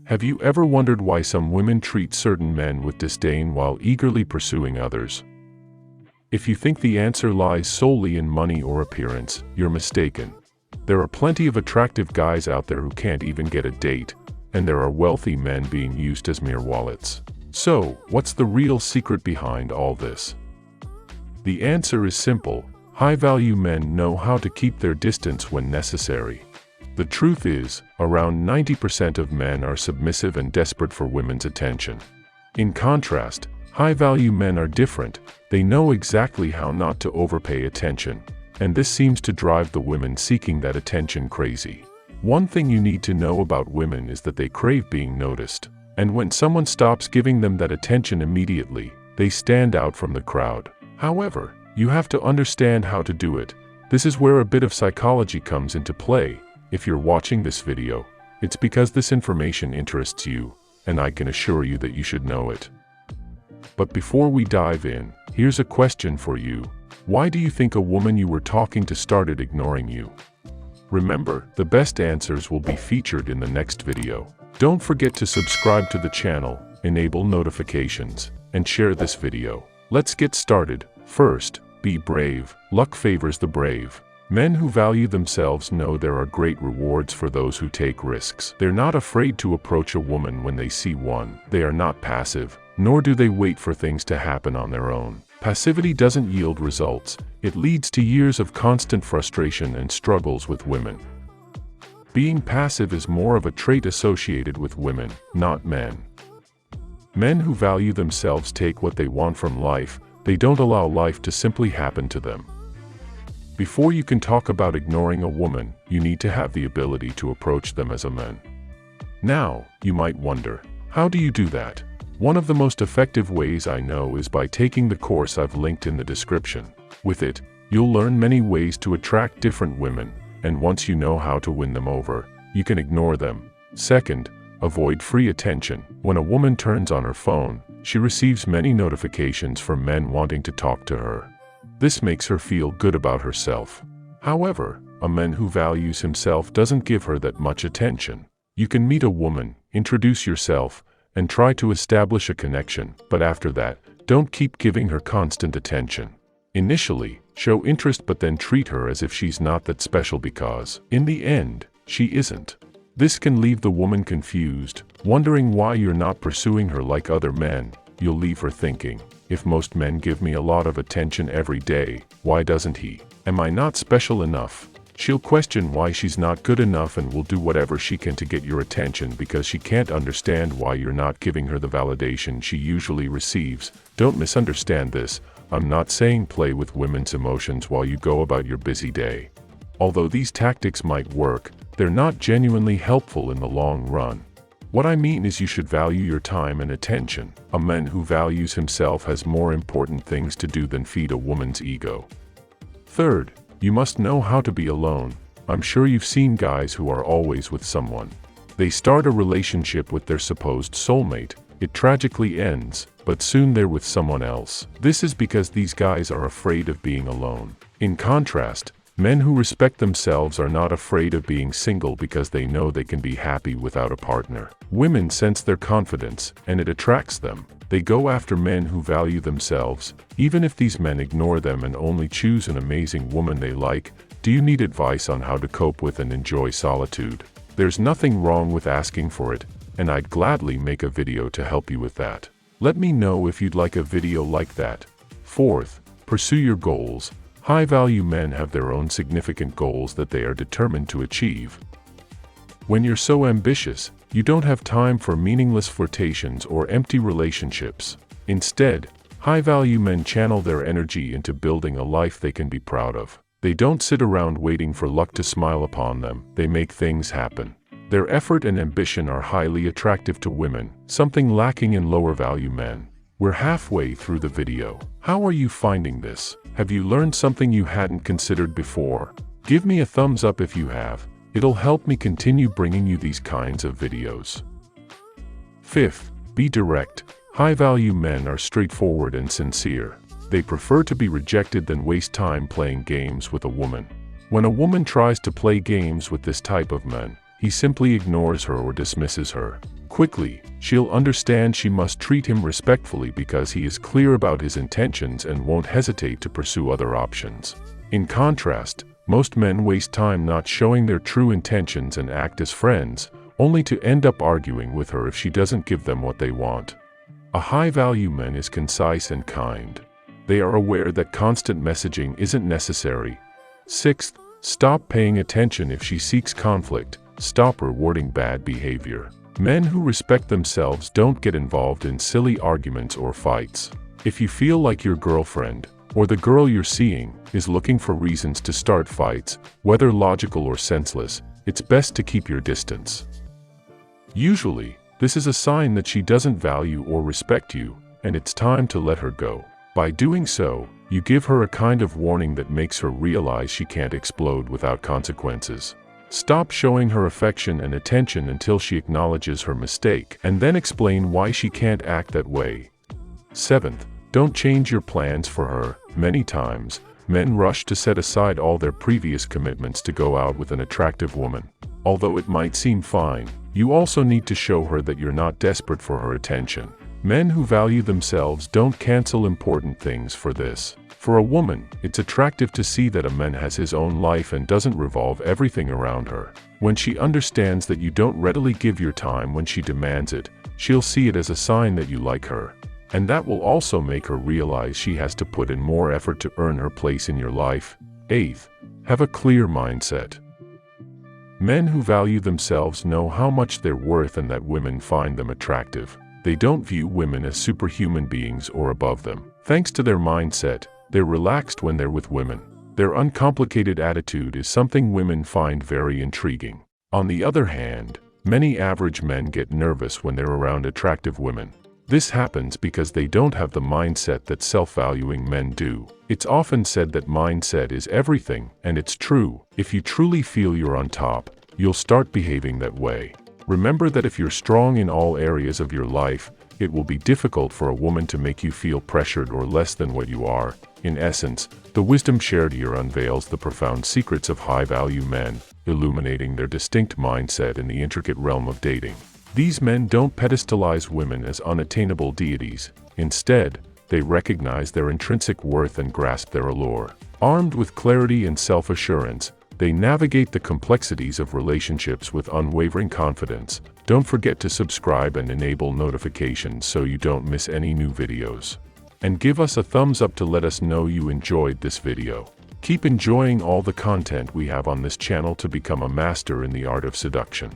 Have you ever wondered why some women treat certain men with disdain while eagerly pursuing others? If you think the answer lies solely in money or appearance, you're mistaken. There are plenty of attractive guys out there who can't even get a date, and there are wealthy men being used as mere wallets. So, what's the real secret behind all this? The answer is simple: high-value men know how to keep their distance when necessary. The truth is, around 90% of men are submissive and desperate for women's attention. In contrast, high-value men are different. They know exactly how not to overpay attention, and this seems to drive the women seeking that attention crazy. One thing you need to know about women is that they crave being noticed, and when someone stops giving them that attention immediately, they stand out from the crowd. However, you have to understand how to do it. This is where a bit of psychology comes into play. If you're watching this video, it's because this information interests you, and I can assure you that you should know it. But before we dive in, here's a question for you. Why do you think a woman you were talking to started ignoring you? Remember, the best answers will be featured in the next video. Don't forget to subscribe to the channel, enable notifications, and share this video. Let's get started. First, be brave. Luck favors the brave. Men who value themselves know there are great rewards for those who take risks. They're not afraid to approach a woman when they see one. They are not passive, nor do they wait for things to happen on their own. Passivity doesn't yield results. It leads to years of constant frustration and struggles with women. Being passive is more of a trait associated with women, not men. Men who value themselves take what they want from life. They don't allow life to simply happen to them. Before you can talk about ignoring a woman, you need to have the ability to approach them as a man. Now, you might wonder, how do you do that? One of the most effective ways I know is by taking the course I've linked in the description. With it, you'll learn many ways to attract different women, and once you know how to win them over, you can ignore them. Second, avoid free attention. When a woman turns on her phone, she receives many notifications from men wanting to talk to her. This makes her feel good about herself. However, a man who values himself doesn't give her that much attention. You can meet a woman, introduce yourself, and try to establish a connection, but after that, don't keep giving her constant attention. Initially, show interest but then treat her as if she's not that special because, in the end, she isn't. This can leave the woman confused, wondering why you're not pursuing her like other men. You'll leave her thinking, if most men give me a lot of attention every day, why doesn't he? Am I not special enough? She'll question why she's not good enough and will do whatever she can to get your attention because she can't understand why you're not giving her the validation she usually receives. Don't misunderstand this. I'm not saying play with women's emotions while you go about your busy day. Although these tactics might work, they're not genuinely helpful in the long run. What I mean is you should value your time and attention. A man who values himself has more important things to do than feed a woman's ego. Third, you must know how to be alone. I'm sure you've seen guys who are always with someone. They start a relationship with their supposed soulmate. It tragically ends, but soon they're with someone else. This is because these guys are afraid of being alone. In contrast, men who respect themselves are not afraid of being single because they know they can be happy without a partner. Women sense their confidence, and it attracts them. They go after men who value themselves, even if these men ignore them and only choose an amazing woman they like. Do you need advice on how to cope with and enjoy solitude? There's nothing wrong with asking for it, and I'd gladly make a video to help you with that. Let me know if you'd like a video like that. Fourth, pursue your goals. High-value men have their own significant goals that they are determined to achieve. When you're so ambitious, you don't have time for meaningless flirtations or empty relationships. Instead, high-value men channel their energy into building a life they can be proud of. They don't sit around waiting for luck to smile upon them. They make things happen. Their effort and ambition are highly attractive to women, something lacking in lower-value men. We're halfway through the video. How are you finding this? Have you learned something you hadn't considered before? Give me a thumbs up if you have. It'll help me continue bringing you these kinds of videos. Fifth, be direct. High-value men are straightforward and sincere. They prefer to be rejected than waste time playing games with a woman. When a woman tries to play games with this type of man, he simply ignores her or dismisses her. Quickly, she'll understand she must treat him respectfully because he is clear about his intentions and won't hesitate to pursue other options. In contrast, most men waste time not showing their true intentions and act as friends, only to end up arguing with her if she doesn't give them what they want. A high-value man is concise and kind. They are aware that constant messaging isn't necessary. Sixth, stop paying attention if she seeks conflict. Stop rewarding bad behavior. Men who respect themselves don't get involved in silly arguments or fights. If you feel like your girlfriend, or the girl you're seeing, is looking for reasons to start fights, whether logical or senseless, it's best to keep your distance. Usually, this is a sign that she doesn't value or respect you, and it's time to let her go. By doing so, you give her a kind of warning that makes her realize she can't explode without consequences. Stop showing her affection and attention until she acknowledges her mistake, and then explain why she can't act that way. Seventh, don't change your plans for her. Many times, men rush to set aside all their previous commitments to go out with an attractive woman. Although it might seem fine, you also need to show her that you're not desperate for her attention. Men who value themselves don't cancel important things for this. For a woman, it's attractive to see that a man has his own life and doesn't revolve everything around her. When she understands that you don't readily give your time when she demands it, she'll see it as a sign that you like her. And that will also make her realize she has to put in more effort to earn her place in your life. Eighth, have a clear mindset. Men who value themselves know how much they're worth and that women find them attractive. They don't view women as superhuman beings or above them. Thanks to their mindset, they're relaxed when they're with women. Their uncomplicated attitude is something women find very intriguing. On the other hand, many average men get nervous when they're around attractive women. This happens because they don't have the mindset that self-valuing men do. It's often said that mindset is everything, and it's true. If you truly feel you're on top, you'll start behaving that way. Remember that if you're strong in all areas of your life, it will be difficult for a woman to make you feel pressured or less than what you are. In essence, the wisdom shared here unveils the profound secrets of high-value men, illuminating their distinct mindset in the intricate realm of dating. These men don't pedestalize women as unattainable deities. Instead, they recognize their intrinsic worth and grasp their allure. Armed with clarity and self-assurance, they navigate the complexities of relationships with unwavering confidence. Don't forget to subscribe and enable notifications so you don't miss any new videos. And give us a thumbs up to let us know you enjoyed this video. Keep enjoying all the content we have on this channel to become a master in the art of seduction.